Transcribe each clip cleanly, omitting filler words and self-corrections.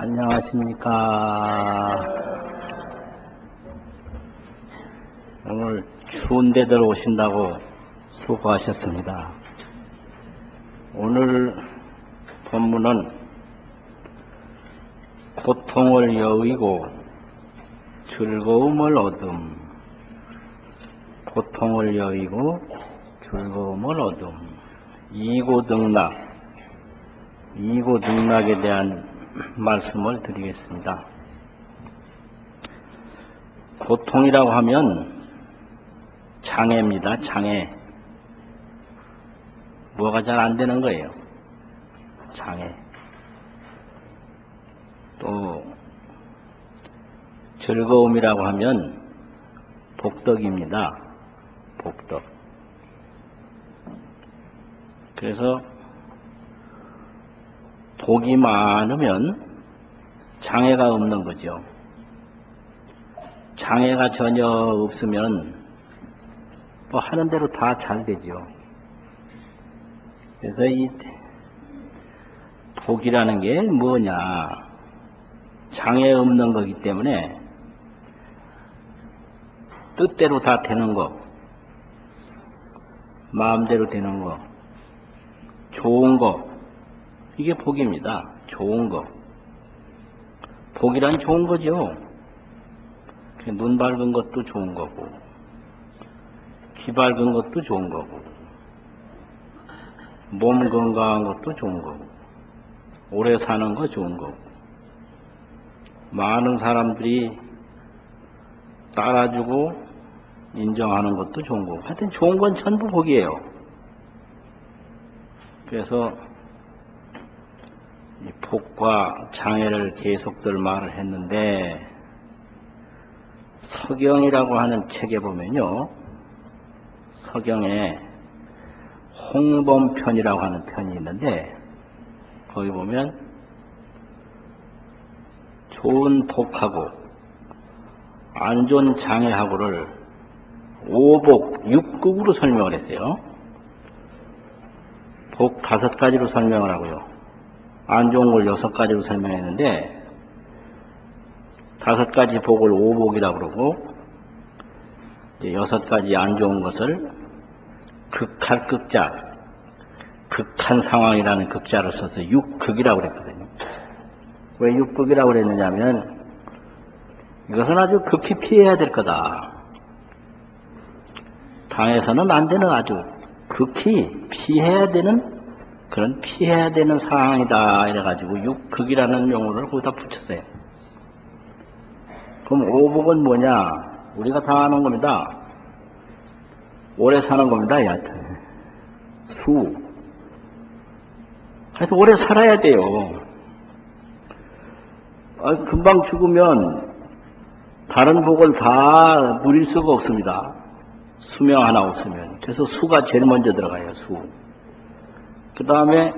안녕하십니까. 오늘 추운 데들 오신다고 수고하셨습니다. 오늘 본문은 고통을 여의고 즐거움을 얻음, 고통을 여의고 즐거움을 얻음, 이고등락에 대한 말씀을 드리겠습니다. 고통이라고 하면 장애입니다. 장애. 뭐가 잘 안 되는 거예요. 장애. 또 즐거움이라고 하면 복덕입니다. 복덕. 그래서 복이 많으면 장애가 없는 거죠. 장애가 전혀 없으면 뭐 하는 대로 다 잘 되죠. 그래서 이 복이라는 게 뭐냐? 장애 없는 거기 때문에 뜻대로 다 되는 거, 마음대로 되는 거, 좋은 거, 이게 복입니다. 좋은 거. 복이란 좋은 거죠. 눈 밝은 것도 좋은 거고, 귀 밝은 것도 좋은 거고, 몸 건강한 것도 좋은 거고, 오래 사는 거 좋은 거고, 많은 사람들이 따라주고 인정하는 것도 좋은 거고, 하여튼 좋은 건 전부 복이에요. 그래서 이 복과 장애를 계속들 말을 했는데, 서경이라고 하는 책에 보면요, 서경에 홍범편이라고 하는 편이 있는데, 거기 보면 좋은 복하고 안 좋은 장애하고를 오복 6극으로 설명을 했어요. 복 5가지로 설명을 하고요, 안 좋은 걸 6가지로 설명했는데, 5가지 복을 오복이라고 그러고, 6가지 안 좋은 것을 극할 극자, 극한 상황이라는 극자를 써서 6극이라고 그랬거든요. 왜 6극이라고 그랬느냐면, 이것은 아주 극히 피해야 될 거다. 당해서는 안 되는 아주 극히 피해야 되는, 그런 피해야 되는 상황이다. 이래가지고 6극이라는 용어를 거기다 붙였어요. 그럼 오복은 뭐냐? 우리가 다 아는 겁니다. 오래 사는 겁니다. 여하튼 하여튼 오래 살아야 돼요. 금방 죽으면 다른 복을 다 누릴 수가 없습니다. 수명 하나 없으면. 그래서 수가 제일 먼저 들어가요. 수. 그 다음에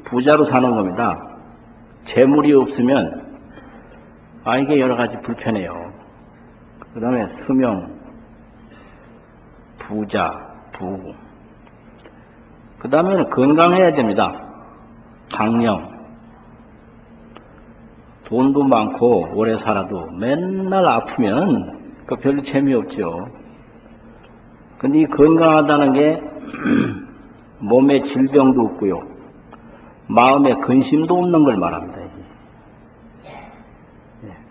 부자로 사는 겁니다. 재물이 없으면 이게 여러 가지 불편해요. 그 다음에 수명, 부자, 그 다음에는 건강해야 됩니다. 강령. 돈도 많고 오래 살아도 맨날 아프면 그 별로 재미없죠. 근데 이 건강하다는 게 몸에 질병도 없고요, 마음에 근심도 없는 걸 말합니다.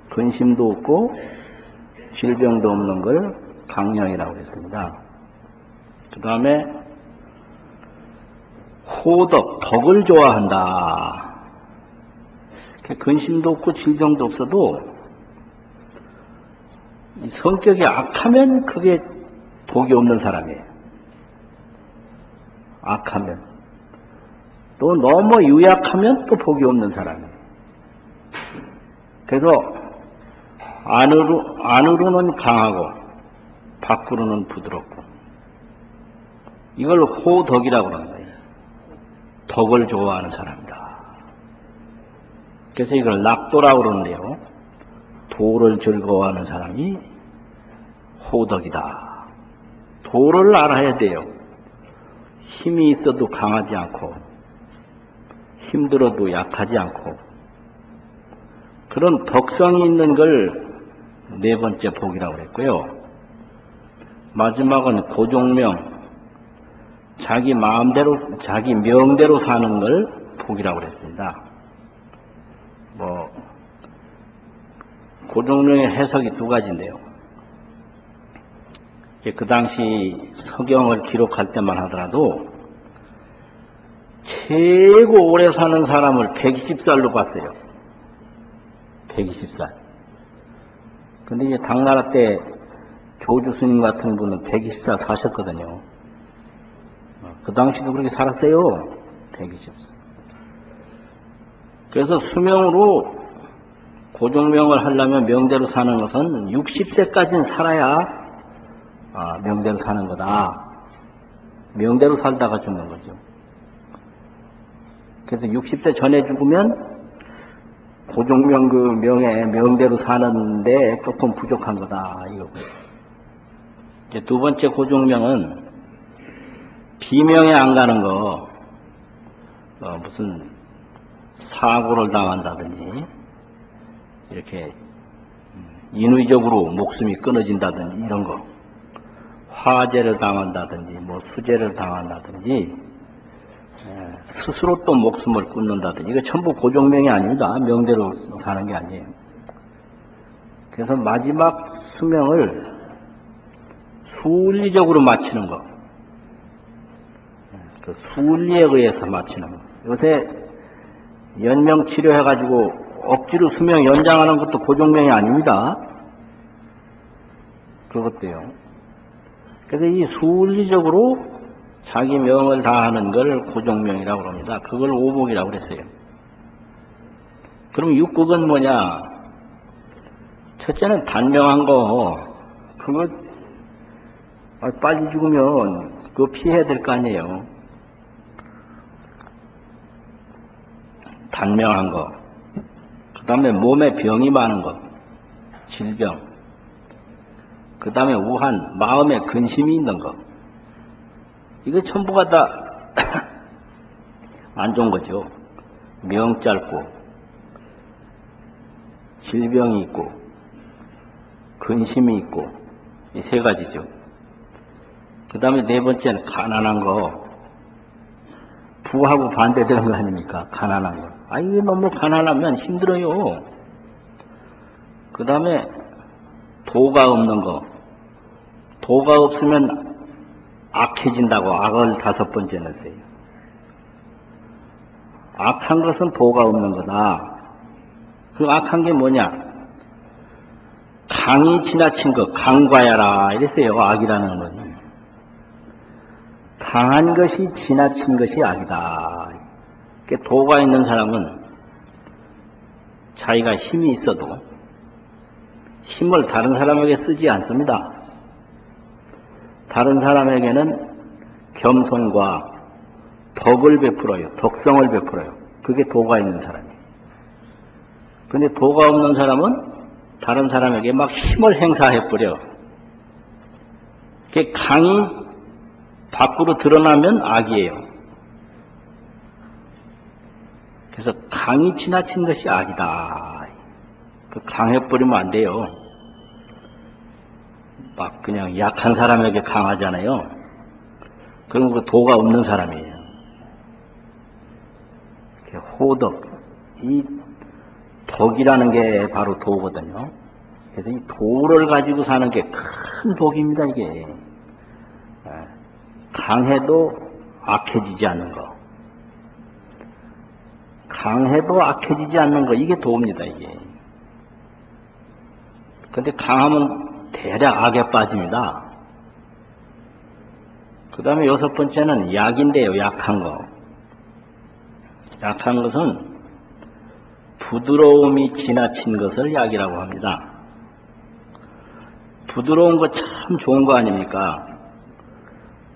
근심도 없고 질병도 없는 걸 강령이라고 했습니다. 그 다음에 호덕, 덕을 좋아한다. 근심도 없고 질병도 없어도 성격이 악하면 그게 복이 없는 사람이에요. 악하면. 또 너무 유약하면 또 복이 없는 사람이에요. 그래서 안으로는 강하고 밖으로는 부드럽고, 이걸 호덕이라고 하는 거예요. 덕을 좋아하는 사람이다. 그래서 이걸 낙도라고 그러는데요, 도를 즐거워하는 사람이 호덕이다. 도를 알아야 돼요. 힘이 있어도 강하지 않고, 힘들어도 약하지 않고, 그런 덕성이 있는 걸 네 번째 복이라고 그랬고요. 마지막은 고종명, 자기 마음대로, 자기 명대로 사는 걸 복이라고 그랬습니다. 고종명의 해석이 두 가지인데요. 그 당시 서경을 기록할 때만 하더라도 최고 오래 사는 사람을 120살로 봤어요. 120살. 근데 이제 당나라 때 조주 스님 같은 분은 120살 사셨거든요. 그 당시도 그렇게 살았어요. 120살. 그래서 수명으로 고종명을 하려면 명대로 사는 것은 60세까지는 살아야 명대로 사는 거다. 명대로 살다가 죽는 거죠. 그래서 60세 전에 죽으면 고종명 그 명대로 사는데 조금 부족한 거다. 이거고요. 이제 두 번째 고종명은 비명에 안 가는 거, 무슨 사고를 당한다든지, 이렇게 인위적으로 목숨이 끊어진다든지 이런 거, 화재를 당한다든지, 수재를 당한다든지, 스스로 또 목숨을 끊는다든지, 이거 전부 고종명이 아닙니다. 명대로 사는 게 아니에요. 그래서 마지막 수명을 순리적으로 마치는 거, 그 순리에 의해서 마치는 거. 요새 연명 치료해가지고 억지로 수명 연장하는 것도 고종명이 아닙니다. 그것도요. 그래서 이 순리적으로 자기 명을 다하는 걸 고종명이라고 합니다. 그걸 오복이라고 그랬어요. 그럼 육국은 뭐냐? 첫째는 단명한 거, 그거 빨리 죽으면 그거 피해야 될 거 아니에요. 단명한 거. 그 다음에 몸에 병이 많은 것, 질병. 그 다음에 우한, 마음에 근심이 있는 것. 이거 전부가 다 안 좋은 거죠. 명 짧고, 질병이 있고, 근심이 있고, 이 세 가지죠. 그 다음에 네 번째는 가난한 거. 부하고 반대되는 거 아닙니까? 가난한 거. 이게 너무 가난하면 힘들어요. 그 다음에 도가 없는 거. 도가 없으면 악해진다고 악을 5번째 넣으세요. 악한 것은 도가 없는 거다. 그 악한 게 뭐냐? 강이 지나친 것, 강과야라 이랬어요. 악이라는 건. 강한 것이 지나친 것이 악이다. 도가 있는 사람은 자기가 힘이 있어도 힘을 다른 사람에게 쓰지 않습니다. 다른 사람에게는 겸손과 덕을 베풀어요. 덕성을 베풀어요. 그게 도가 있는 사람이에요. 그런데 도가 없는 사람은 다른 사람에게 막 힘을 행사해버려. 그게 강이 밖으로 드러나면 악이에요. 그래서 강이 지나친 것이 악이다. 강해버리면 안 돼요. 막 그냥 약한 사람에게 강하잖아요. 그럼 그 도가 없는 사람이에요. 호덕, 이 덕이라는 게 바로 도거든요. 그래서 이 도를 가지고 사는 게 큰 복입니다, 이게. 강해도 악해지지 않는 거. 강해도 악해지지 않는 거, 이게 도입니다, 이게. 근데 강하면 대략 악에 빠집니다. 그 다음에 6번째는 약인데요, 약한 거. 약한 것은 부드러움이 지나친 것을 약이라고 합니다. 부드러운 거 참 좋은 거 아닙니까?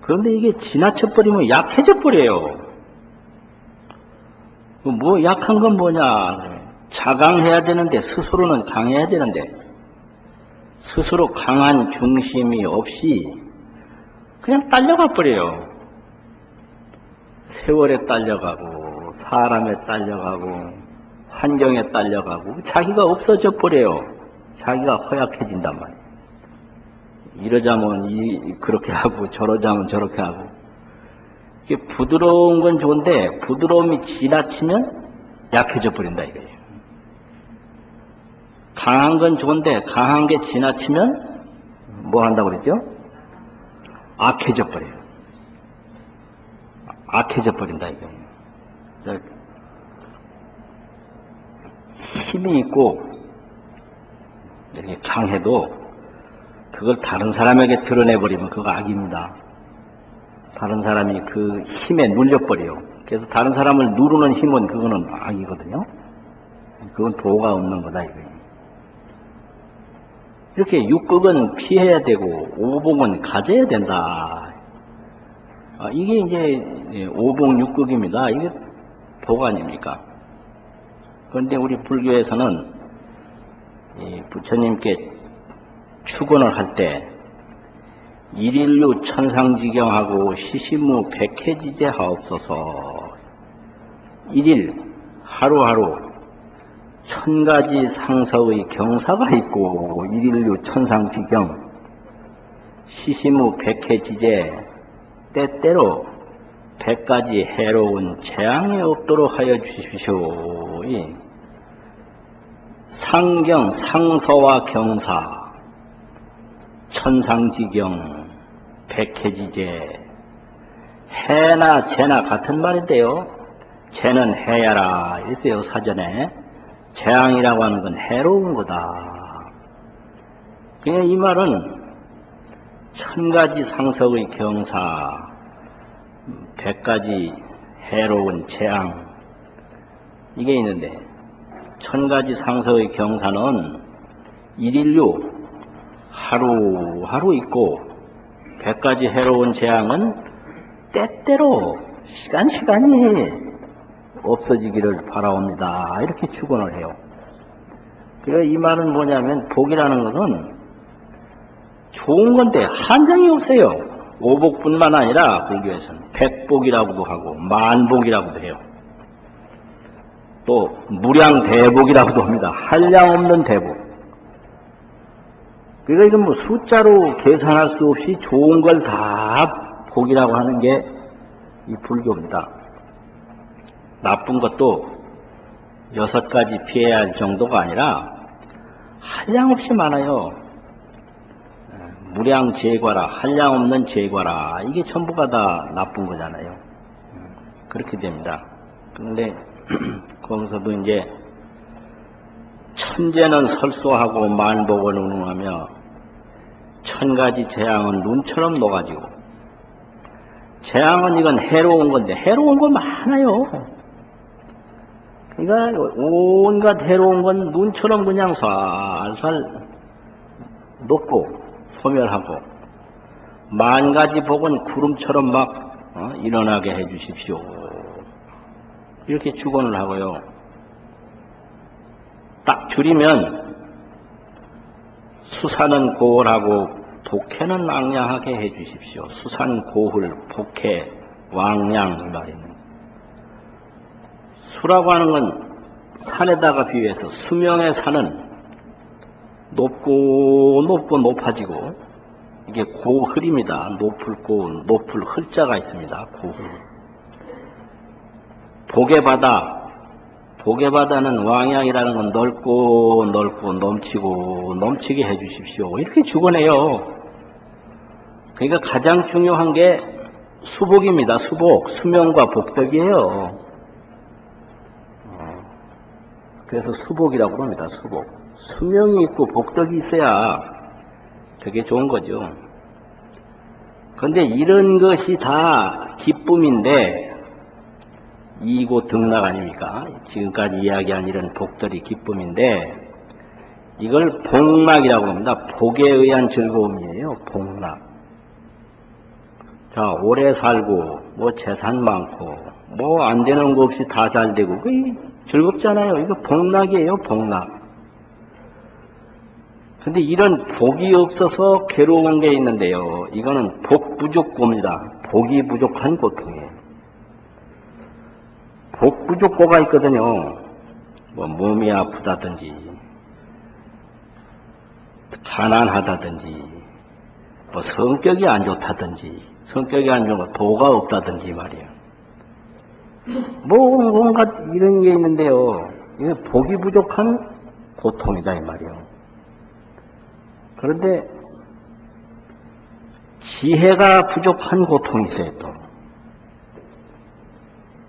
그런데 이게 지나쳐버리면 약해져 버려요. 약한 건 뭐냐? 자강해야 되는데, 스스로는 강해야 되는데, 스스로 강한 중심이 없이 그냥 딸려가 버려요. 세월에 딸려가고, 사람에 딸려가고, 환경에 딸려가고 자기가 없어져 버려요. 자기가 허약해진단 말이에요. 이러자면 그렇게 하고 저러자면 저렇게 하고. 이게 부드러운 건 좋은데 부드러움이 지나치면 약해져 버린다 이거예요. 강한 건 좋은데 강한 게 지나치면 뭐 한다고 그랬죠? 악해져 버려요. 악해져 버린다 이거예요. 힘이 있고 이렇게 강해도 그걸 다른 사람에게 드러내버리면 그거 악입니다. 다른 사람이 그 힘에 눌려버려요. 그래서 다른 사람을 누르는 힘은 그거는 악이거든요. 그건 도가 없는 거다 이거예요. 이렇게 육극은 피해야 되고 오복은 가져야 된다. 이게 이제 오복육극입니다. 이게 도가 아닙니까? 그런데 우리 불교에서는 부처님께 축원을 할 때 일일류 천상지경하고 시시무 백해지제 하옵소서. 일일 하루하루 1000가지 상서의 경사가 있고 일일류 천상지경 시시무 백해지제 때때로 100가지 해로운 재앙이 없도록 하여 주십시오. 상경 상서와 경사 천상지경 백해지제 해나 재나 같은 말인데요. 재는 해야라 이랬어요 사전에. 재앙이라고 하는 건 해로운 거다. 그냥 이 말은 1000가지 상석의 경사 100가지 해로운 재앙 이게 있는데 1000가지 상석의 경사는 일일류 하루하루 있고 100가지 해로운 재앙은 때때로 시간이 없어지기를 바라옵니다. 이렇게 축원을 해요. 그래서 이 말은 뭐냐면 복이라는 것은 좋은 건데 한정이 없어요. 오복뿐만 아니라 불교에서는 백복이라고도 하고 만복이라고도 해요. 또 무량대복이라고도 합니다. 한량 없는 대복. 그러니까 이건 뭐 숫자로 계산할 수 없이 좋은 걸 다 복이라고 하는 게 이 불교입니다. 나쁜 것도 6가지 피해야 할 정도가 아니라 한량없이 많아요. 무량 제과라, 한량 없는 제과라, 이게 전부가 다 나쁜 거잖아요. 그렇게 됩니다. 그런데 거기서도 이제 천재는 설소하고 만복을 운운하며 1000가지 재앙은 눈처럼 녹아지고. 재앙은 이건 해로운 건데 해로운 거 많아요. 그러니까 온갖 해로운 건 눈처럼 그냥 살살 녹고 소멸하고, 만 가지 복은 구름처럼 막 일어나게 해 주십시오. 이렇게 축원을 하고요. 딱 줄이면 수사는 고월하고 복해는 왕량하게 해 주십시오. 수산 고hul, 복해, 왕량 이 말입니다. 수라고 하는 건 산에다가 비유해서 수명의 산은 높고 높고 높아지고, 이게 고흘입니다. 높을 고, 높을 흘자가 있습니다. 고흘. 복의 바다, 복의 바다는 왕양이라는 건 넓고 넓고 넘치고 넘치게 해 주십시오. 이렇게 축원해요. 그러니까 가장 중요한 게 수복입니다. 수복, 수명과 복덕이에요. 그래서 수복이라고 합니다. 수복. 수명이 있고 복덕이 있어야 그게 좋은 거죠. 그런데 이런 것이 다 기쁨인데 이고 등락 아닙니까? 지금까지 이야기한 이런 복들이 기쁨인데 이걸 복락이라고 합니다. 복에 의한 즐거움이에요. 복락. 자, 오래 살고 뭐 재산 많고 뭐 안 되는 거 없이 다 잘 되고 그게 즐겁잖아요. 이거 복락이에요. 복락. 근데 이런 복이 없어서 괴로운 게 있는데요. 이거는 복 부족고입니다. 복이 부족한 고통이에요. 복 부족고가 있거든요. 뭐 몸이 아프다든지 가난하다든지 뭐 성격이 안 좋다든지 성격이 안 좋은 거 도가 없다든지 말이야. 뭐 온갖 이런 게 있는데요. 이게 복이 부족한 고통이다 이 말이요. 그런데 지혜가 부족한 고통이 있어요 또.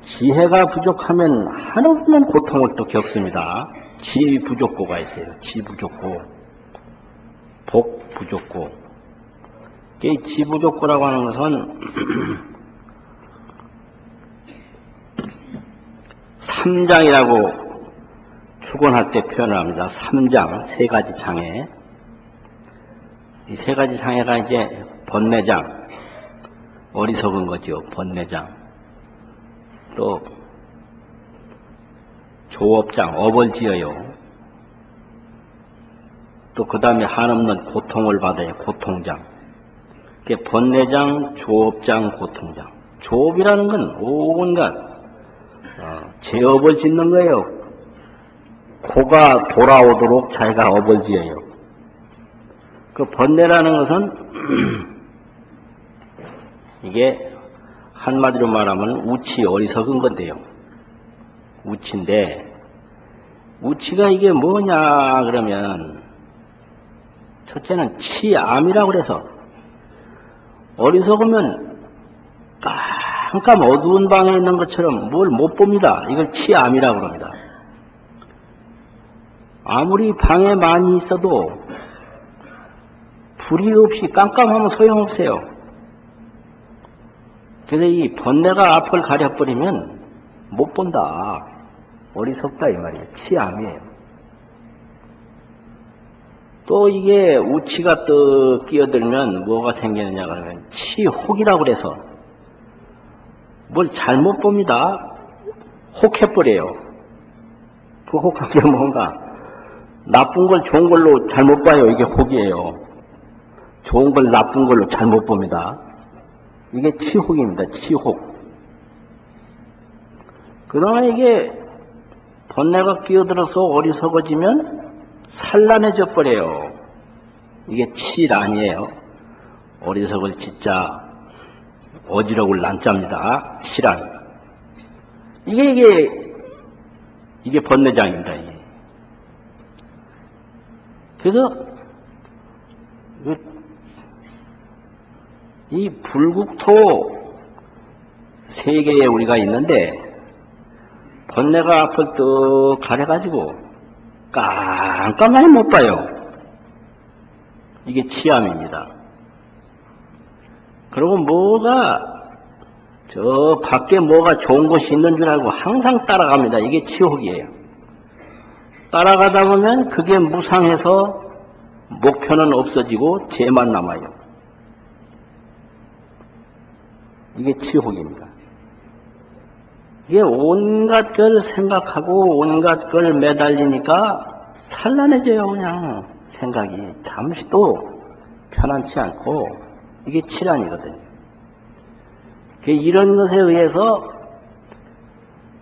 지혜가 부족하면 한없는 고통을 또 겪습니다. 지 부족고가 있어요. 지 부족고, 복 부족고. 이 지 부족고라고 하는 것은 삼장이라고 축원할 때 표현을 합니다. 삼장, 세 가지 장애. 이 세 가지 장애가 이제 번뇌장, 어리석은 거죠. 번뇌장. 또 조업장, 업을 지어요. 또 그 다음에 한없는 고통을 받아요. 고통장. 이게 번뇌장, 조업장, 고통장. 조업이라는 건 온갖 제업을 짓는 거예요. 코가 돌아오도록 자기가 업을 지어요. 그 번뇌라는 것은 이게 한마디로 말하면 우치, 어리석은 건데요. 우치인데 우치가 이게 뭐냐 그러면 첫째는 치암이라고 그래서 어리석으면 깜깜 어두운 방에 있는 것처럼 뭘 못 봅니다. 이걸 치암이라고 합니다. 아무리 방에 많이 있어도 불이 없이 깜깜하면 소용없어요. 그래서 이 번뇌가 앞을 가려버리면 못 본다. 어리석다 이 말이에요. 치암이에요. 또 이게 우치가 또 끼어들면 뭐가 생기느냐 그러면 치혹이라고 그래서 뭘 잘못 봅니다. 혹해버려요. 그 혹한 게 뭔가 나쁜 걸 좋은 걸로 잘못 봐요. 이게 혹이에요. 좋은 걸 나쁜 걸로 잘못 봅니다. 이게 치혹입니다. 치혹. 그러나 이게 번뇌가 끼어들어서 어리석어지면 산란해져 버려요. 이게 칠안이에요. 어리석을 짓자 어지러울 난자입니다. 칠안. 이게 번뇌장입니다. 이게. 그래서 이 불국토 세계에 우리가 있는데 번뇌가 앞을 떡 가려가지고 깜깜하게 못 봐요. 이게 치암입니다. 그리고 뭐가 저 밖에 뭐가 좋은 것이 있는 줄 알고 항상 따라갑니다. 이게 치욕이에요. 따라가다 보면 그게 무상해서 목표는 없어지고 죄만 남아요. 이게 치욕입니다. 이게 온갖 걸 생각하고 온갖 걸 매달리니까 산란해져요. 그냥 생각이 잠시 또 편안치 않고 이게 칠안이거든요. 이런 것에 의해서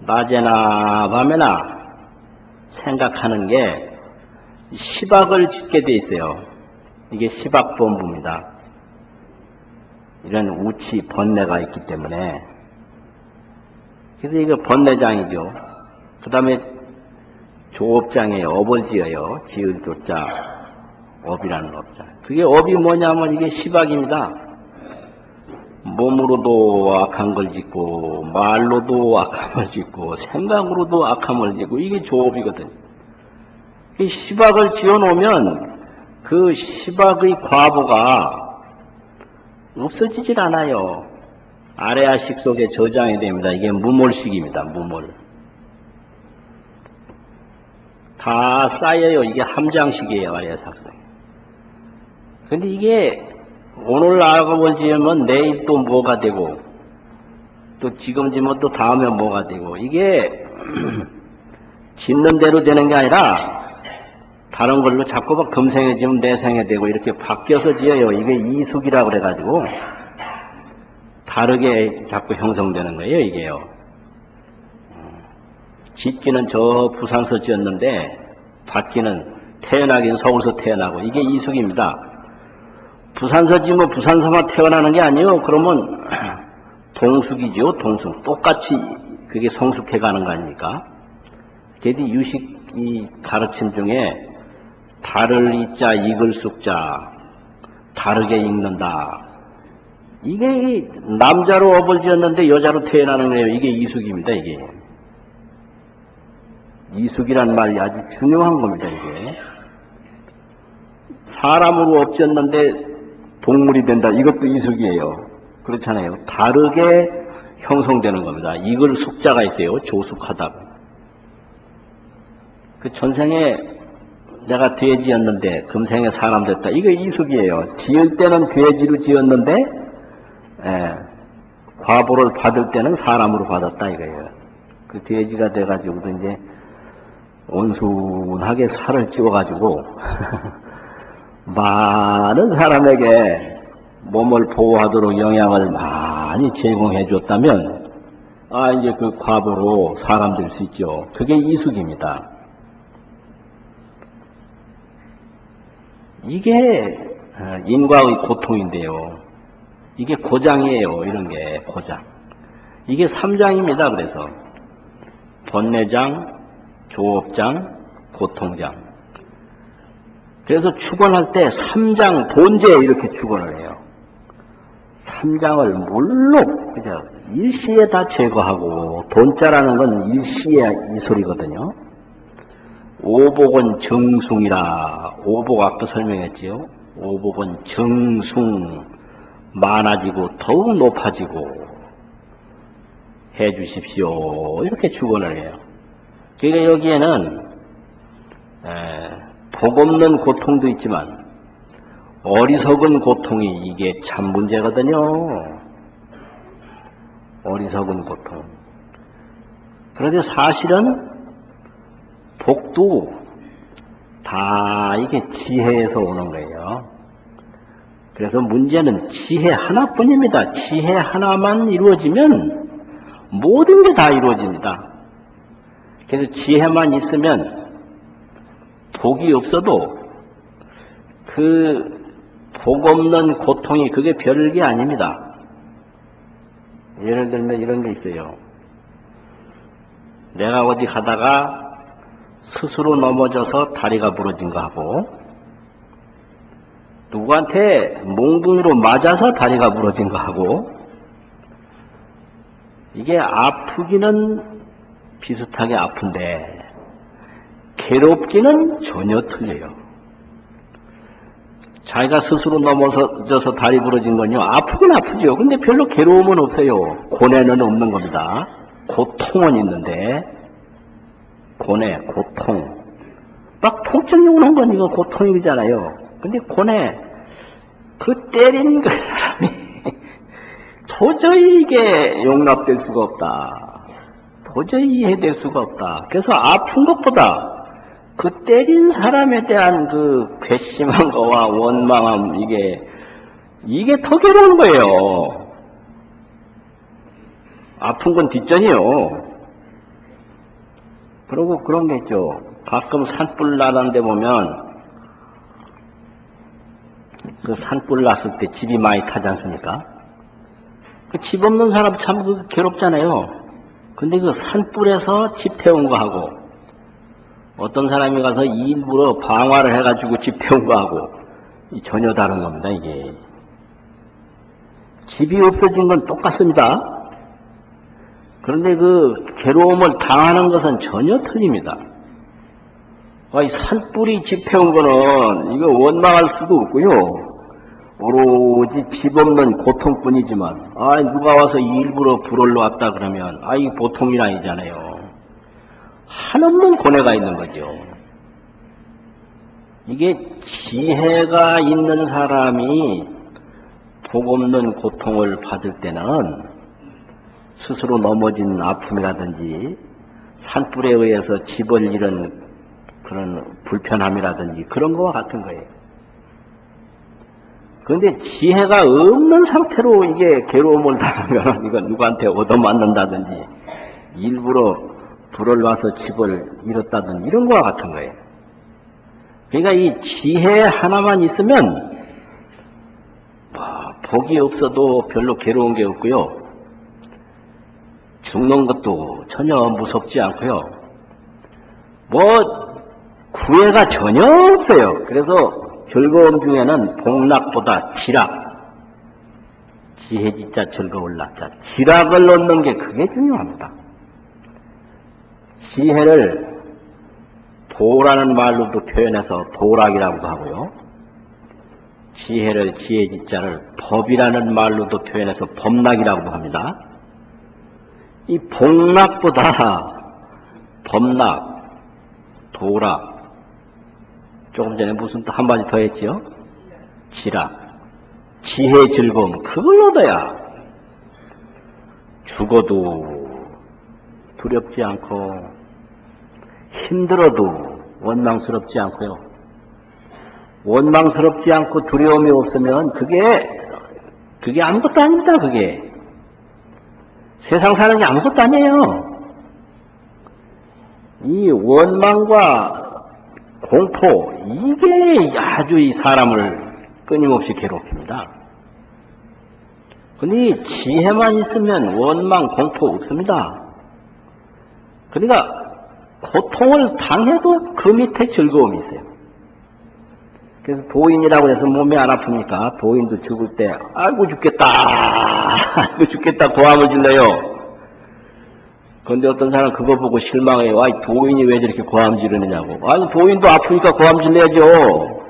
낮에나 밤에나 생각하는 게 시박을 짓게 돼 있어요. 이게 시박본부입니다. 이런 우치, 번뇌가 있기 때문에. 그래서 이거 번뇌장이죠. 그 다음에 조업장에 업을 지어요. 지을 조자, 업이라는 업자. 그게 업이 뭐냐면 이게 시박입니다. 몸으로도 악한 걸 짓고, 말로도 악한 걸 짓고, 생각으로도 악한 걸 짓고, 이게 조업이거든요. 이 시박을 지어 놓으면 그 시박의 과보가 없어지질 않아요. 아래아식 속에 저장이 됩니다. 이게 무몰식입니다. 무몰. 다 쌓여요. 이게 함장식이에요. 아래아식 속에. 근데 이게 오늘 악업을 지으면 내일 또 뭐가 되고 또 지금 지면 또 다음에 뭐가 되고 이게 짓는 대로 되는 게 아니라 다른 걸로 자꾸 막 금생에 지면 내생에 되고 이렇게 바뀌어서 지어요. 이게 이숙이라고 그래가지고 다르게 자꾸 형성되는 거예요. 이게요. 짓기는 저 부산서 지었는데 받기는 태어나긴 서울서 태어나고 이게 이숙입니다. 부산서 지면 부산서만 태어나는 게 아니에요. 그러면 동숙이죠. 동숙. 똑같이 그게 성숙해 가는 거 아닙니까? 그래서 유식이 가르침 중에 다를 이자 익을 숙자 다르게 읽는다. 이게 남자로 업을 지었는데 여자로 태어나는 거예요. 이게 이숙입니다. 이게 이숙이란 말이 아주 중요한 겁니다. 이게 사람으로 업 지었는데 동물이 된다. 이것도 이숙이에요. 그렇잖아요. 다르게 형성되는 겁니다. 익을 숙자가 있어요. 조숙하다고. 그 전생에 내가 돼지였는데 금생에 사람 됐다. 이거 이숙이에요. 지을 때는 돼지로 지었는데 과보를 받을 때는 사람으로 받았다 이거예요. 그 돼지가 돼가지고도 이제 온순하게 살을 찌워가지고 많은 사람에게 몸을 보호하도록 영양을 많이 제공해 줬다면 이제 그 과보로 사람 될 수 있죠. 그게 이숙입니다. 이게 인과의 고통인데요. 이게 고장이에요. 이런 게 고장. 이게 3장입니다. 그래서 번뇌장, 조업장, 고통장. 그래서 축원할 때 3장 본제 이렇게 축원을 해요. 3장을 물로 그죠? 일시에 다 제거하고 돈자라는 건 일시에 이 소리거든요. 오복은 정숭이라. 오복 아까 설명했지요. 오복은 정숭 많아지고 더욱 높아지고 해 주십시오. 이렇게 축원을 해요. 그러니까 여기에는 복 없는 고통도 있지만 어리석은 고통이 이게 참 문제거든요. 어리석은 고통. 그런데 사실은 복도 다 이게 지혜에서 오는 거예요. 그래서 문제는 지혜 하나뿐입니다. 지혜 하나만 이루어지면 모든 게 다 이루어집니다. 그래서 지혜만 있으면 복이 없어도 그 복 없는 고통이 그게 별게 아닙니다. 예를 들면 이런 게 있어요. 내가 어디 가다가 스스로 넘어져서 다리가 부러진 거 하고 누구한테 몽둥이로 맞아서 다리가 부러진 거 하고 이게 아프기는 비슷하게 아픈데 괴롭기는 전혀 틀려요. 자기가 스스로 넘어져서 다리 부러진 건요 아프긴 아프죠. 근데 별로 괴로움은 없어요. 고뇌는 없는 겁니다. 고통은 있는데 고뇌, 고통 막 통증이 오는 건 이거 고통이잖아요. 근데 고뇌 그 때린 그 사람이 도저히 이게 용납될 수가 없다. 도저히 이해될 수가 없다. 그래서 아픈 것보다 그 때린 사람에 대한 그 괘씸한 거와 원망함 이게 더 괴로운 거예요. 아픈 건 뒷전이요. 그리고 그런 게 있죠. 가끔 산불 나는 데 보면 그 산불 났을 때 집이 많이 타지 않습니까? 그 집 없는 사람 참 괴롭잖아요. 근데 그 산불에서 집 태운 거 하고 어떤 사람이 가서 일부러 방화를 해가지고 집 태운 거 하고 전혀 다른 겁니다. 이게 집이 없어진 건 똑같습니다. 그런데 그 괴로움을 당하는 것은 전혀 틀립니다. 이 산불이 집 태운 거는 이거 원망할 수도 없고요. 오로지 집 없는 고통뿐이지만 누가 와서 일부러 불을 놨다 그러면 이 보통이 아니잖아요. 한없는 고뇌가 있는 거죠. 이게 지혜가 있는 사람이 복 없는 고통을 받을 때는 스스로 넘어진 아픔이라든지 산불에 의해서 집을 잃은 그런 불편함이라든지 그런 거와 같은 거예요. 그런데 지혜가 없는 상태로 이게 괴로움을 당하면 이건 누구한테 얻어맞는다든지 일부러 불을 와서 집을 잃었다든 이런 거와 같은 거예요. 그러니까 이 지혜 하나만 있으면 복이 없어도 별로 괴로운 게 없고요. 죽는 것도 전혀 무섭지 않고요. 구애가 전혀 없어요. 그래서 즐거움 중에는 복락보다 지락, 지혜지자 즐거울라. 자, 지락을 얻는 게 그게 중요합니다. 지혜를 도라는 말로도 표현해서 도락이라고도 하고요. 지혜를 지혜지자를 법이라는 말로도 표현해서 법락이라고도 합니다. 이 복락보다 법락, 도락, 조금 전에 무슨 또 한마디 더 했죠? 지락, 지혜 즐거움, 그걸 얻어야 죽어도 두렵지 않고 힘들어도 원망스럽지 않고요. 원망스럽지 않고 두려움이 없으면 그게 아무것도 아닙니다. 그게 세상 사는 게 아무것도 아니에요. 이 원망과 공포, 이게 아주 이 사람을 끊임없이 괴롭힙니다. 근데 이 지혜만 있으면 원망, 공포 없습니다. 그러니까 고통을 당해도 그 밑에 즐거움이 있어요. 그래서 도인이라고 해서 몸이 안 아픕니까? 도인도 죽을 때 아이고 죽겠다, 아이고 죽겠다 고함을 질러요. 그런데 어떤 사람은 그거 보고 실망해요. 아이, 도인이 왜 저렇게 고함 지르느냐고. 아니, 도인도 아프니까 고함 질러야죠.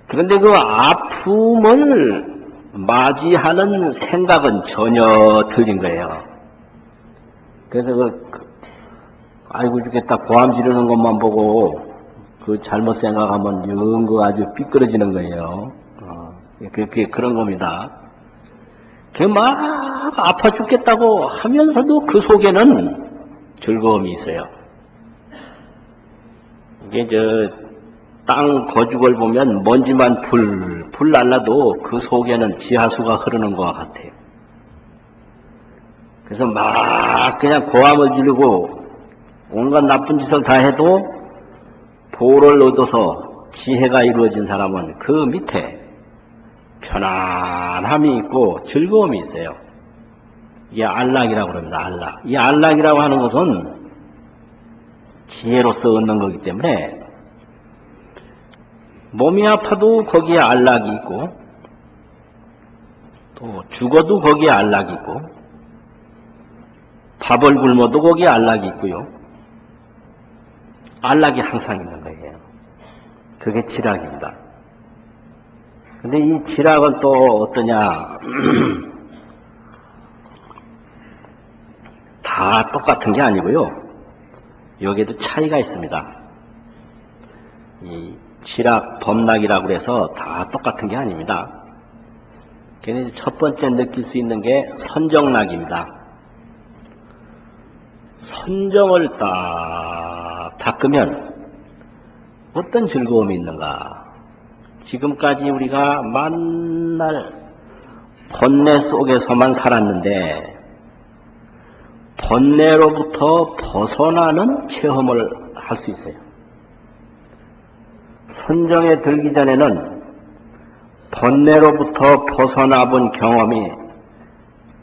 그런데 그 아픔을 맞이하는 생각은 전혀 틀린 거예요. 그래서 아이고 죽겠다 고함 지르는 것만 보고 그 잘못 생각하면 영 그 아주 삐뚤어지는 거예요. 그런 겁니다. 막 아파 죽겠다고 하면서도 그 속에는 즐거움이 있어요. 이게 땅 거죽을 보면 먼지만 풀 날라도 그 속에는 지하수가 흐르는 것과 같아요. 그래서 막 그냥 고함을 지르고 온갖 나쁜 짓을 다 해도 도를 얻어서 지혜가 이루어진 사람은 그 밑에 편안함이 있고 즐거움이 있어요. 이게 안락이라고 합니다. 안락. 이 안락이라고 하는 것은 지혜로서 얻는 거기 때문에 몸이 아파도 거기에 안락이 있고 또 죽어도 거기에 안락이 있고 밥을 굶어도 거기에 안락이 있고요. 안락이 항상 있는 거예요. 그게 지락입니다. 근데 이 지락은 또 어떠냐? 다 똑같은 게 아니고요. 여기에도 차이가 있습니다. 이 지락, 법락이라고 해서 다 똑같은 게 아닙니다. 그래서 첫 번째 느낄 수 있는 게 선정락입니다. 선정을 딱 닦으면 어떤 즐거움이 있는가? 지금까지 우리가 만날 번뇌 속에서만 살았는데 번뇌로부터 벗어나는 체험을 할 수 있어요. 선정에 들기 전에는 번뇌로부터 벗어나 본 경험이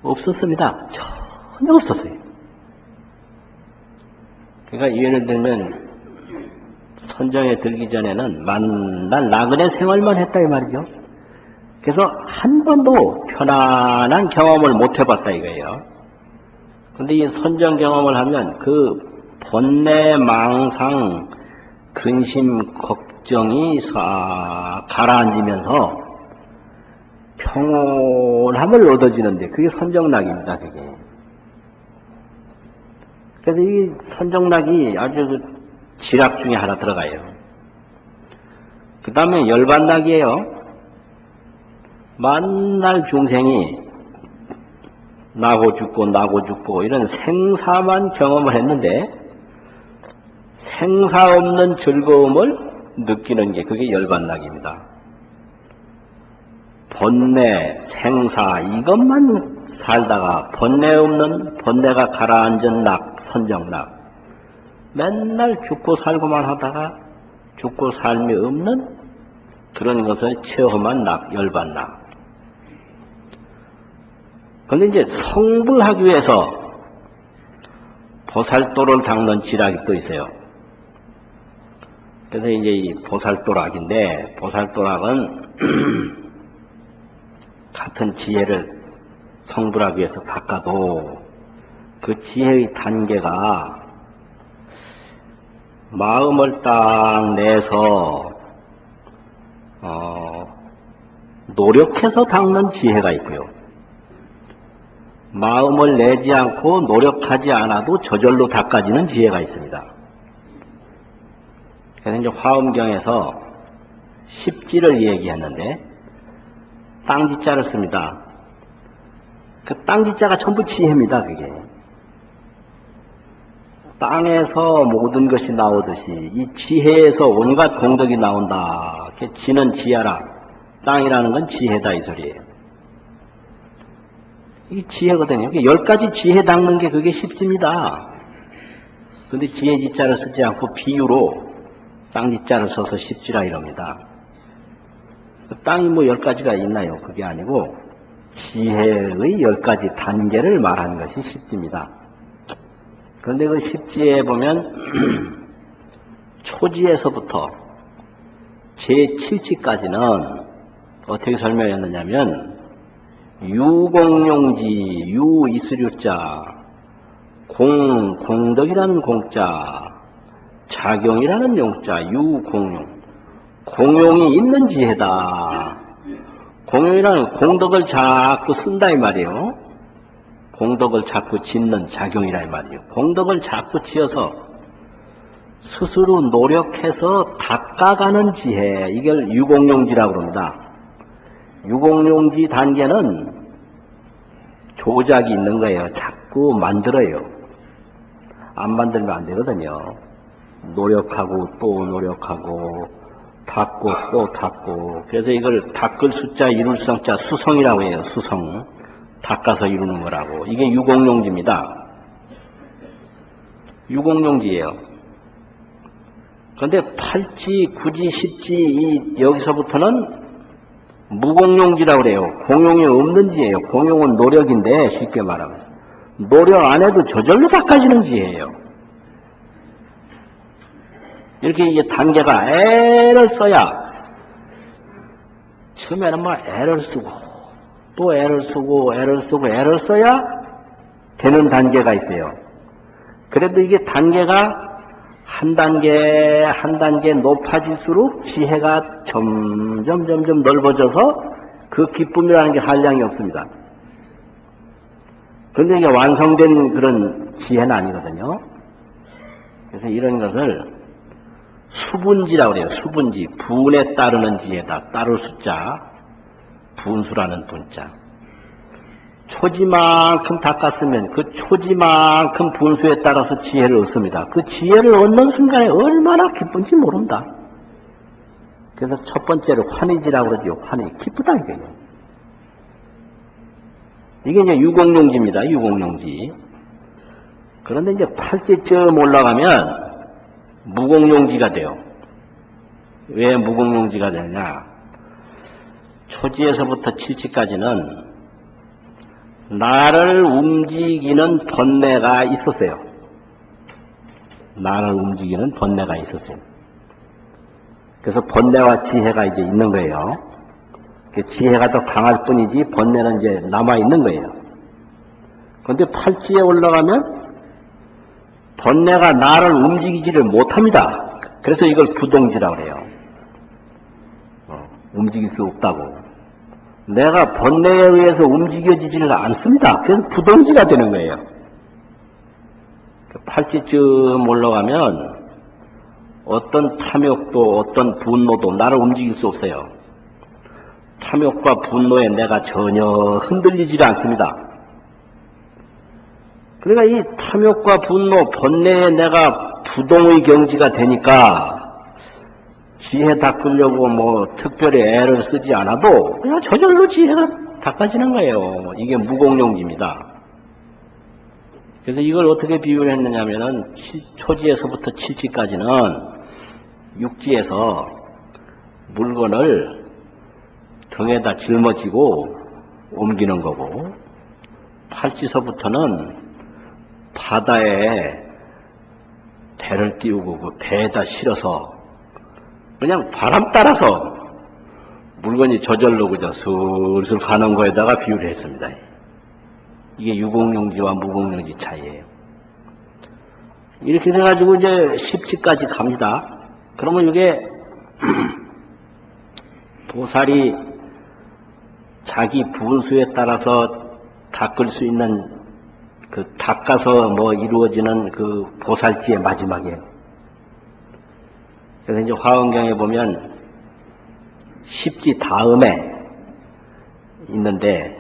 없었습니다. 전혀 없었어요. 그러니까 예를 들면 선정에 들기 전에는 만날 나그네 생활만 했다 이 말이죠. 그래서 한 번도 편안한 경험을 못 해봤다 이거예요. 그런데 이 선정 경험을 하면 그 번뇌, 망상, 근심, 걱정이 싹 가라앉으면서 평온함을 얻어지는데 그게 선정락입니다. 그게. 그래서 이 선정락이 아주 지락 중에 하나 들어가요. 그 다음에 열반락이에요. 만날 중생이 나고 죽고 이런 생사만 경험을 했는데 생사 없는 즐거움을 느끼는 게 그게 열반락입니다. 번뇌, 생사 이것만 살다가 번뇌 없는 번뇌가 가라앉은 락, 선정락 맨날 죽고 살고만 하다가 죽고 삶이 없는 그런 것을 체험한 열반나. 그런데 이제 성불하기 위해서 보살도를 닦는 지락이 또 있어요. 그래서 이제 이 보살도락인데, 보살도락은 같은 지혜를 성불하기 위해서 닦아도 그 지혜의 단계가 마음을 딱 내서 노력해서 닦는 지혜가 있고요. 마음을 내지 않고 노력하지 않아도 저절로 닦아지는 지혜가 있습니다. 그래서 이제 화엄경에서 십지를 얘기했는데 땅지자를 씁니다. 그 땅지자가 전부 지혜입니다. 그게 땅에서 모든 것이 나오듯이 이 지혜에서 온갖 공덕이 나온다. 지는 지혜라. 땅이라는 건 지혜다 이 소리예요. 이게 지혜거든요. 10가지 지혜 닦는 게 그게 십지입니다. 그런데 지혜 지자를 쓰지 않고 비유로 땅지자를 써서 십지라 이럽니다. 땅이 뭐 10가지가 있나요? 그게 아니고 지혜의 10가지 단계를 말하는 것이 십지입니다. 그런데 그 십지에 보면 초지에서부터 제7지까지는 어떻게 설명했느냐면 유공용지, 유 이스류자, 공덕이라는 공자, 작용이라는 용자, 유공용. 공용이 있는 지혜다. 공용이라는 공덕을 자꾸 쓴다 이 말이에요. 공덕을 자꾸 짓는 작용이라 이 말이에요. 공덕을 자꾸 지어서 스스로 노력해서 닦아가는 지혜. 이걸 유공용지라고 합니다. 유공용지 단계는 조작이 있는 거예요. 자꾸 만들어요. 안 만들면 안 되거든요. 노력하고 또 노력하고 닦고 또 닦고. 그래서 이걸 닦을 숫자 이룰 성자 수성이라고 해요. 수성. 닦아서 이루는 거라고. 이게 유공용지입니다. 유공용지예요. 그런데 8지, 9지, 10지 여기서부터는 무공용지라고 그래요. 공용이 없는 지예요. 공용은 노력인데 쉽게 말하면 노력 안 해도 저절로 닦아지는 지예요. 이렇게 이제 단계가 애를 써야 처음에는 막 애를 쓰고 또 애를 쓰고 애를 쓰고 애를 써야 되는 단계가 있어요. 그래도 이게 단계가 한 단계 한 단계 높아질수록 지혜가 점점 넓어져서 그 기쁨이라는 게 한량이 없습니다. 그런데 이게 완성된 그런 지혜는 아니거든요. 그래서 이런 것을 수분지라고 그래요. 수분지. 분에 따르는 지혜다. 따를 숫자. 분수라는 분자. 초지만큼 닦았으면 그 초지만큼 분수에 따라서 지혜를 얻습니다. 그 지혜를 얻는 순간에 얼마나 기쁜지 모른다. 그래서 첫 번째로 환희지라고 그러죠. 환희. 기쁘다 이거예요. 이게 이제 유공용지입니다. 유공용지. 그런데 이제 8지쯤 올라가면 무공용지가 돼요. 왜 무공용지가 되느냐? 초지에서부터 7지까지는 나를 움직이는 번뇌가 있었어요. 나를 움직이는 번뇌가 있었어요. 그래서 번뇌와 지혜가 이제 있는 거예요. 지혜가 더 강할 뿐이지 번뇌는 이제 남아있는 거예요. 그런데 8지에 올라가면 번뇌가 나를 움직이지를 못합니다. 그래서 이걸 부동지라고 해요. 움직일 수 없다고. 내가 번뇌에 의해서 움직여지지를 않습니다. 그래서 부동지가 되는 거예요. 8지쯤 올라가면 어떤 탐욕도 어떤 분노도 나를 움직일 수 없어요. 탐욕과 분노에 내가 전혀 흔들리지 않습니다. 그러니까 이 탐욕과 분노, 번뇌에 내가 부동의 경지가 되니까 지혜 닦으려고 뭐 특별히 애를 쓰지 않아도 그냥 저절로 지혜가 닦아지는 거예요. 이게 무공용지입니다. 그래서 이걸 어떻게 비유를 했느냐면은 초지에서부터 칠지까지는 육지에서 물건을 등에다 짊어지고 옮기는 거고, 팔지서부터는 바다에 배를 띄우고 그 배에다 실어서 그냥 바람 따라서 물건이 저절로 그저 슬슬 가는 거에다가 비유를 했습니다. 이게 유공용지와 무공용지 차이예요. 이렇게 돼가지고 이제 십지까지 갑니다. 그러면 이게 보살이 자기 분수에 따라서 닦을 수 있는 그 닦아서 뭐 이루어지는 그 보살지의 마지막이에요. 그래서 이제 화엄경에 보면 십지 다음에 있는데,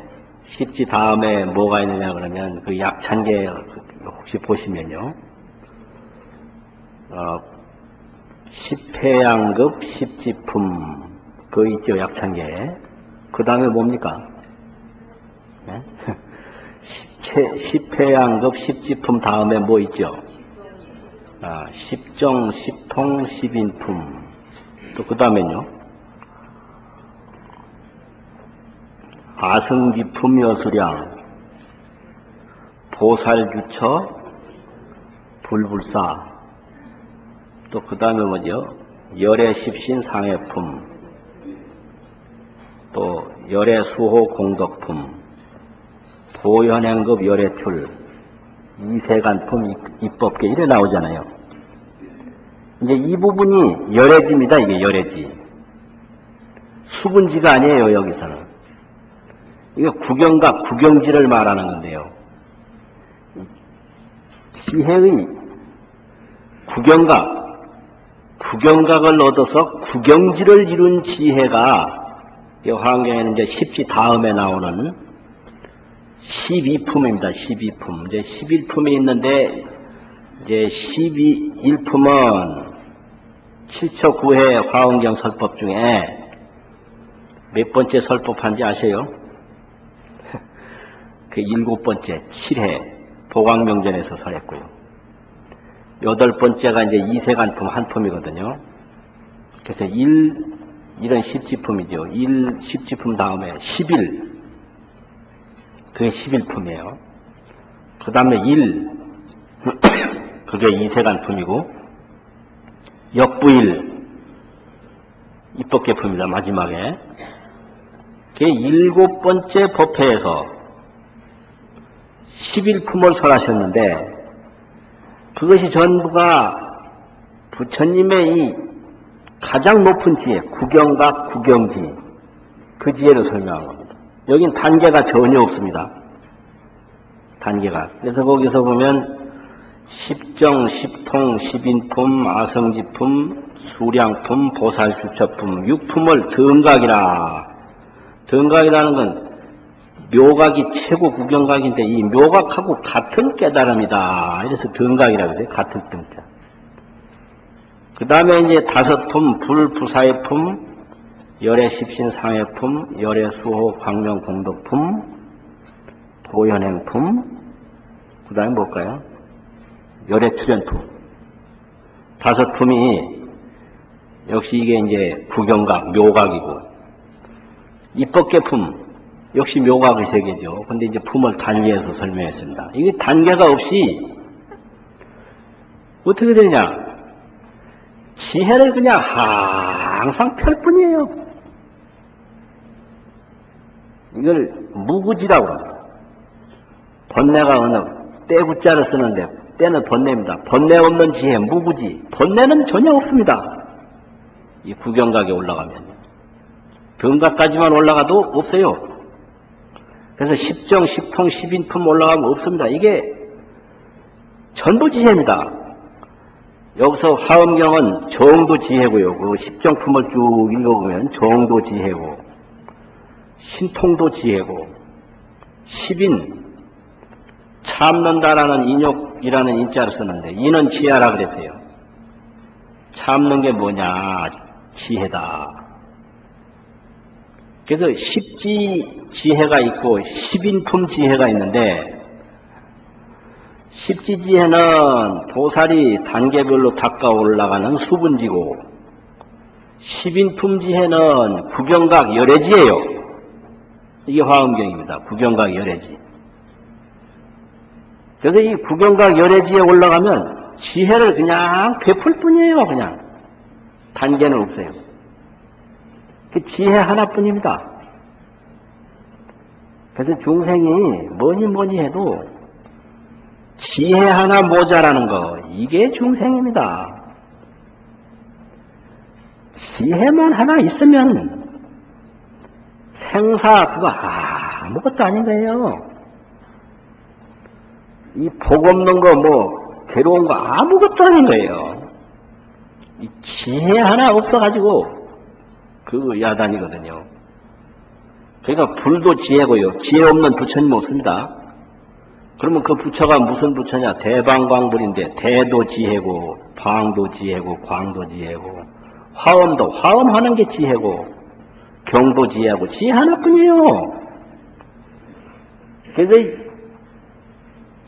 십지 다음에 뭐가 있느냐 그러면 그 약찬계 혹시 보시면요, 십회양급 십지품 그 있죠, 약찬계. 그 다음에 뭡니까? 네? 십회양급 십지품 다음에 뭐 있죠? 십정, 십통, 십인품. 또 그 다음에는요, 아승지품 여수량, 보살주처, 불불사. 또 그 다음에 뭐죠? 열애십신 상해품, 또 열애수호 공덕품, 보현행급 열애출, 이세간품 입법계 이래 나오잖아요. 이제 이 부분이 열애지입니다. 이게 열애지. 수분지가 아니에요, 여기서는. 이게 구경각, 구경지를 말하는 건데요. 지혜의 구경각을 얻어서 구경지를 이룬 지혜가 이 화엄경에는 이제 십지 다음에 나오는 12품입니다. 12품. 이제 11품이 있는데, 이제 12일품은 7초 9회 화엄경 설법 중에 몇 번째 설법한지 아세요? 그 7번째, 7회 보광명전에서 설했고요. 8번째가 이제 이세간품 한 품이거든요. 그래서 일은 십지품이죠. 10지품 다음에 11, 그게 11품이에요. 그 다음에 1, 그게 이세간품이고, 역부일, 입법계품입니다. 마지막에. 그게 7번째 법회에서 11품을 설하셨는데, 그것이 전부가 부처님의 이 가장 높은 지혜, 구경각, 구경지, 그 지혜를 설명한 겁니다. 여긴 단계가 전혀 없습니다. 단계가. 그래서 거기서 보면 십정, 십통, 십인품, 아성지품, 수량품, 보살주처품, 6품을 등각이라. 등각이라는 건 묘각이 최고 구경각인데 이 묘각하고 같은 깨달음이다. 이래서 등각이라고 해요. 같은 등자. 그 다음에 이제 5품, 불부사의품, 열애십신 상해품, 열애수호 광명 공덕품, 보현행품, 그 다음에 뭘까요? 열애출현품. 5품이 역시 이게 이제 구경각, 묘각이고, 입법계품, 역시 묘각의 세계죠. 근데 이제 품을 단위해서 설명했습니다. 이게 단계가 없이 어떻게 되냐? 지혜를 그냥 항상 펼 뿐이에요. 이걸 무구지라고 합니다. 번뇌가 어느 때구자를 쓰는데 때는 번뇌입니다. 번뇌 없는 지혜, 무구지. 번뇌는 전혀 없습니다. 이 구경각에 올라가면. 등각까지만 올라가도 없어요. 그래서 십정, 십통, 십인품 올라가면 없습니다. 이게 전부 지혜입니다. 여기서 화엄경은 정도 지혜고요. 그 십정품을 쭉 읽어보면 정도 지혜고, 신통도 지혜고, 십인, 참는다라는 인욕이라는 인자를 썼는데, 인은 지혜라 그랬어요. 참는 게 뭐냐? 지혜다. 그래서 십지 지혜가 있고 십인품 지혜가 있는데, 십지지혜는 보살이 단계별로 닦아 올라가는 수분지고, 십인품지혜는 구경각 열애지예요. 이게 화엄경입니다. 구경각 열애지. 그래서 이 구경각 열애지에 올라가면 지혜를 그냥 베풀 뿐이에요. 그냥 단계는 없어요. 그 지혜 하나뿐입니다. 그래서 중생이 뭐니 해도 지혜 하나 모자라는 거, 이게 중생입니다. 지혜만 하나 있으면 생사 그거 아무것도 아닌 거예요. 이 복 없는 거 뭐 괴로운 거 아무것도 아닌 거예요. 이 지혜 하나 없어가지고 그 야단이거든요. 그러니까 불도 지혜고요. 지혜 없는 부처님 없습니다. 그러면 그 부처가 무슨 부처냐? 대방광불인데 대도 지혜고 방도 지혜고 광도 지혜고 화엄도 화엄하는 게 지혜고 경도 지혜고 지혜 하나뿐이에요. 그래서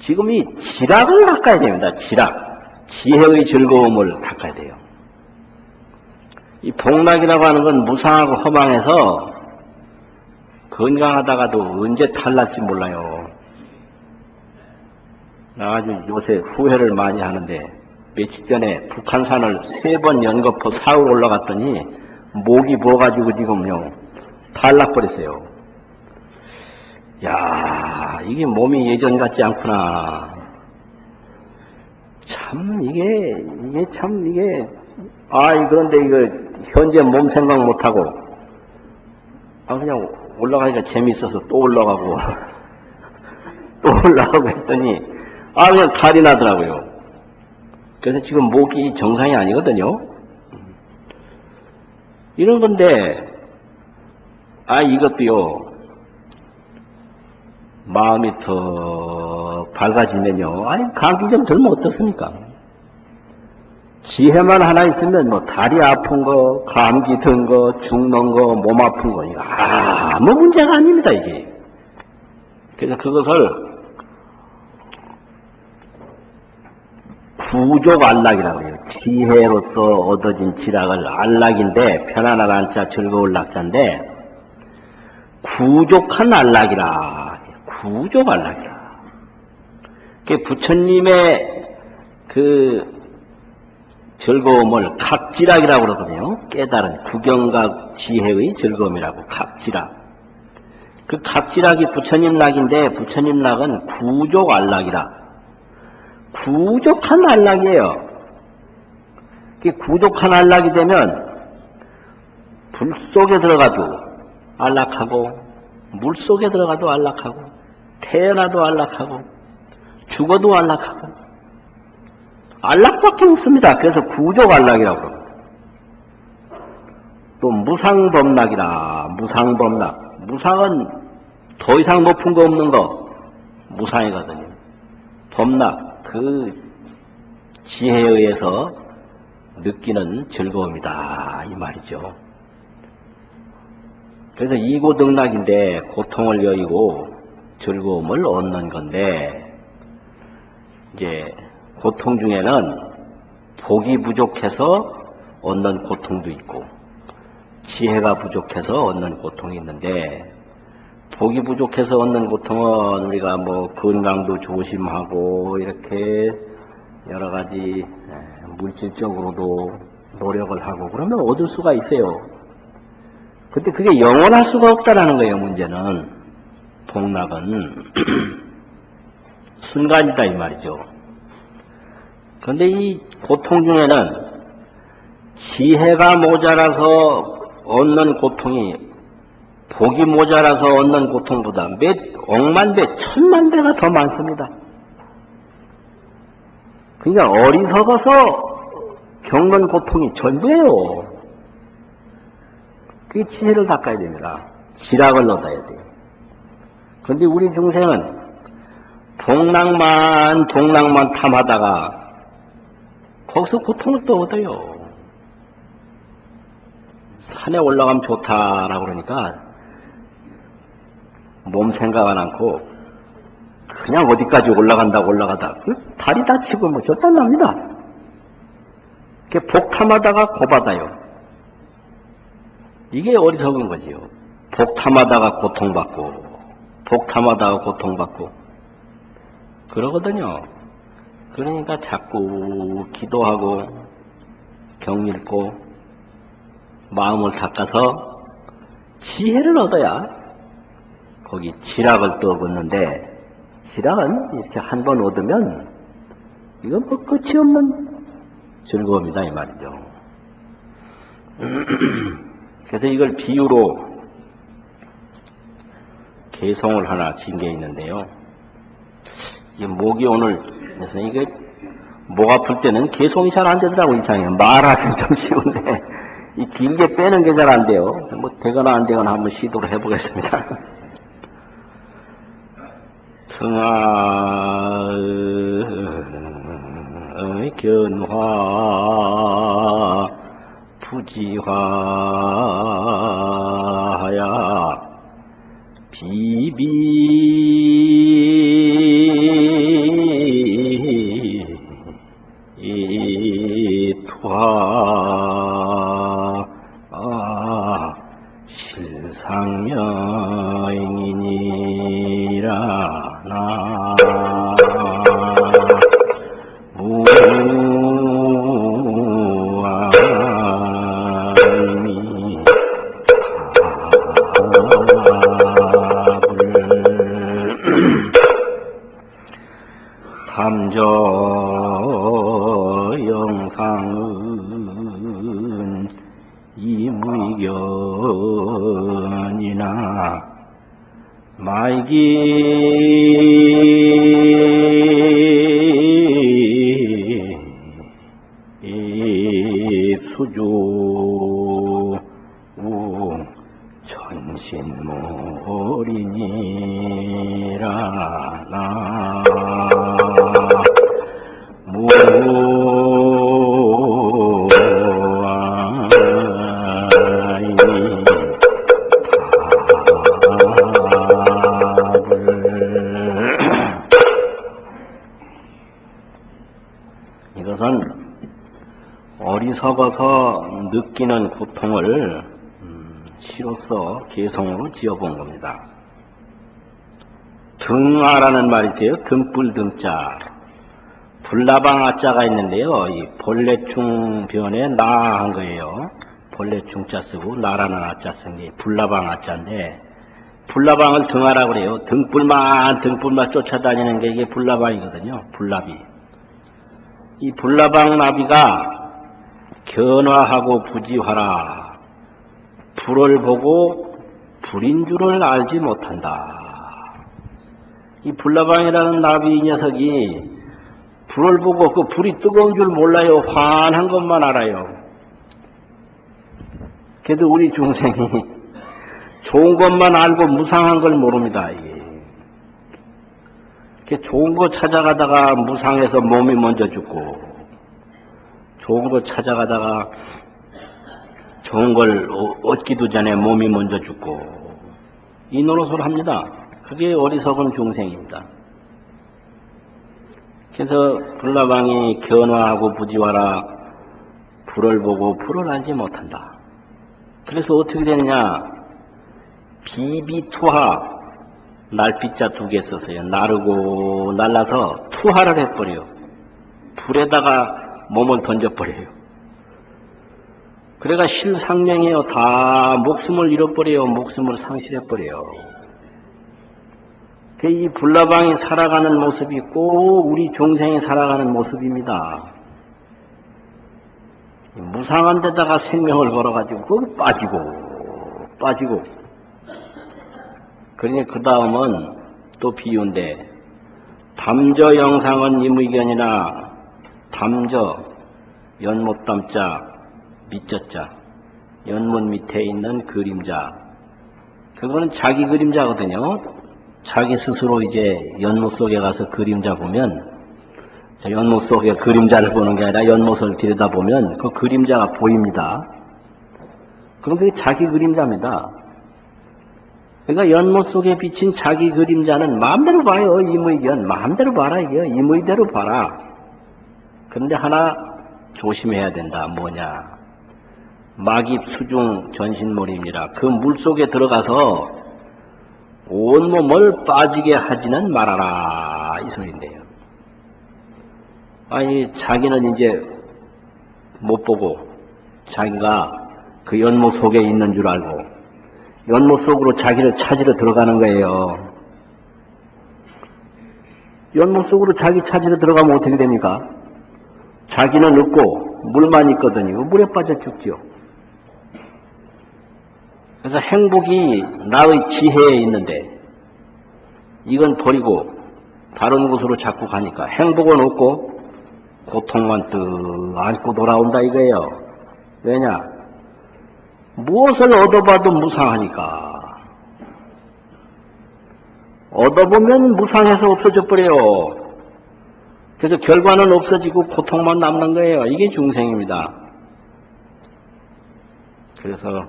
지금 이 지락을 닦아야 됩니다. 지락. 지혜의 즐거움을 닦아야 돼요. 이 복락이라고 하는 건 무상하고 허망해서 건강하다가도 언제 탈날지 몰라요. 나 아주 요새 후회를 많이 하는데 며칠 전에 북한산을 3번 연거푸 사흘 올라갔더니 목이 부어가지고 지금요 탈락버렸어요. 야, 이게 몸이 예전 같지 않구나. 참 이게 그런데 이거 현재 몸 생각 못하고 그냥 올라가니까 재밌어서 또 올라가고 또 올라가고 했더니 그냥 탈이 나더라고요. 그래서 지금 목이 정상이 아니거든요. 이런 건데 이것도요 마음이 더 밝아지면요 감기 좀 들면 어떻습니까? 지혜만 하나 있으면 뭐 다리 아픈 거, 감기 든 거, 죽는 거, 몸 아픈 거 이거 아무 문제가 아닙니다 이게. 그래서 그것을 구족 안락이라고 해요. 지혜로서 얻어진 지락을 안락인데 편안한 안자 즐거울 낙자인데 구족한 안락이라. 구족 안락이라. 그 부처님의 그 즐거움을 각지락이라고 그러거든요. 깨달은 구경각 지혜의 즐거움이라고 각지락. 그 각지락이 부처님 낙인데 부처님 낙은 구족 안락이라. 구족한 안락이에요. 구족한 안락이 되면 불 속에 들어가도 안락하고 물 속에 들어가도 안락하고 태어나도 안락하고 죽어도 안락하고 안락밖에 없습니다. 그래서 구족 안락이라고 그럽니다. 또 무상범락이라. 무상범락. 무상은 더 이상 높은 거 없는 거 무상이거든요. 범락. 그 지혜에 의해서 느끼는 즐거움이다 이 말이죠. 그래서 이고등락인데 고통을 여의고 즐거움을 얻는 건데 이제 고통 중에는 복이 부족해서 얻는 고통도 있고 지혜가 부족해서 얻는 고통이 있는데 복이 부족해서 얻는 고통은 우리가 뭐 건강도 조심하고 이렇게 여러 가지 물질적으로도 노력을 하고 그러면 얻을 수가 있어요. 근데 그게 영원할 수가 없다라는 거예요. 문제는 복락은 순간이다 이 말이죠. 그런데 이 고통 중에는 지혜가 모자라서 얻는 고통이 복이 모자라서 얻는 고통보다 몇 억만 배, 천만 배가 더 많습니다. 그러니까 어리석어서 겪는 고통이 전부예요. 그게 지혜를 닦아야 됩니다. 지락을 얻어야 돼요. 그런데 우리 중생은 복락만 탐하다가 거기서 고통을 또 얻어요. 산에 올라가면 좋다라고 그러니까 몸 생각 안 하고 그냥 어디까지 올라가다. 다리 다치고 뭐 저딴납니다. 복탐하다가 고받아요. 이게 어리석은 거지요. 복탐하다가 고통받고 그러거든요. 그러니까 자꾸 기도하고 경 읽고 마음을 닦아서 지혜를 얻어야 거기 지락을 또 얻는데, 지락은 이렇게 한 번 얻으면 이건 뭐 끝이 없는 즐거움이다 이 말이죠. 그래서 이걸 비유로 개성을 하나 진 게 있는데요. 이 목이 오늘, 그래서 이게 목 아플 때는 개성이 잘 안 되더라고. 이상해요. 말하기는 좀 쉬운데 이 길게 빼는 게 잘 안 돼요. 뭐 되거나 안 되거나 한번 시도를 해보겠습니다. 성하의 견화 부지화야 투하 실상명이니라 나 무아니 삼저 영상은 이무의견이나 말기 수주 천신몰이니라 나 이것은 어리석어서 느끼는 고통을 시로써 개성으로 지어본 겁니다. 등아라는 말이 있어요. 등불 등자. 불나방 아자가 있는데요. 이 본래충 변에 나한 거예요. 본래충자 쓰고 나라는 아자 쓴 게 불나방 아자인데, 불나방을 등하라고 그래요. 등불만 쫓아다니는 게 이게 불나방이거든요. 불나비. 이 불나방 나비가 견화하고 부지화라. 불을 보고 불인 줄을 알지 못한다. 이 불나방이라는 나비 녀석이 불을 보고 그 불이 뜨거운 줄 몰라요. 환한 것만 알아요. 그래도 우리 중생이 좋은 것만 알고 무상한 걸 모릅니다. 이게 좋은 거 찾아가다가 무상해서 몸이 먼저 죽고, 좋은 거 찾아가다가 좋은 걸 얻기도 전에 몸이 먼저 죽고, 이 노릇을 합니다. 그게 어리석은 중생입니다. 그래서 불나방이 견화하고 부지화라. 불을 보고 불을 알지 못한다. 그래서 어떻게 되느냐? 비비투하, 날빛자 두 개 썼어요. 나르고 날라서 투하를 해버려요. 불에다가 몸을 던져버려요. 그래가 실상명이에요. 다 목숨을 잃어버려요. 목숨을 상실해버려요. 이 불나방이 살아가는 모습이 꼭 우리 중생이 살아가는 모습입니다. 무상한 데다가 생명을 걸어가지고 거기 빠지고 그러니까 그 다음은 또 비유인데, 담저 영상은 임의견이나, 담저 연못담자 밑저자, 연못 밑에 있는 그림자, 그거는 자기 그림자거든요. 자기 스스로 이제 연못 속에 가서 그림자 보면, 연못 속에 그림자를 보는 게 아니라 연못을 들여다보면 그 그림자가 보입니다. 그럼 그게 자기 그림자입니다. 그러니까 연못 속에 비친 자기 그림자는 마음대로 봐요. 임의견 마음대로 봐라. 이게 임의대로 봐라. 그런데 하나 조심해야 된다. 뭐냐? 막입 수중 전신몰입니다. 그 물속에 들어가서 온몸을 빠지게 하지는 말아라. 이 소리인데요. 아니 자기는 이제 못 보고 자기가 그 연못 속에 있는 줄 알고 연못 속으로 자기를 찾으러 들어가는 거예요. 연못 속으로 자기 찾으러 들어가면 어떻게 됩니까? 자기는 없고 물만 있거든요. 물에 빠져 죽죠. 그래서 행복이 나의 지혜에 있는데 이건 버리고 다른 곳으로 자꾸 가니까 행복은 없고 고통만 뜩 안고 돌아온다 이거예요. 왜냐? 무엇을 얻어봐도 무상하니까. 얻어보면 무상해서 없어져 버려요. 그래서 결과는 없어지고 고통만 남는 거예요. 이게 중생입니다. 그래서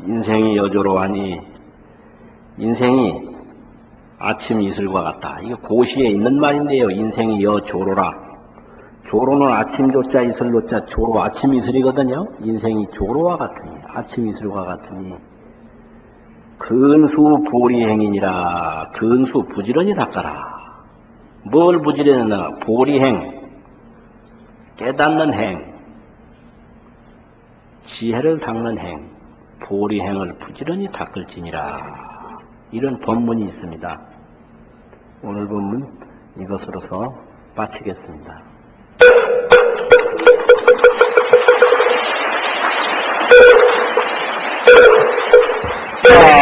인생이 여조로하니 인생이 아침 이슬과 같다. 이게 고시에 있는 말인데요. 인생이 여조로라. 조로는 아침 조자 이슬 노자 조로 아침 이슬이거든요. 인생이 조로와 같으니 아침 이슬과 같으니 근수 보리행이니라. 근수 부지런히 닦아라. 뭘 부지런히 보리행 깨닫는 행 지혜를 닦는 행 보리행을 부지런히 닦을지니라. 이런 법문이 있습니다. 오늘 법문 이것으로서 마치겠습니다. 자,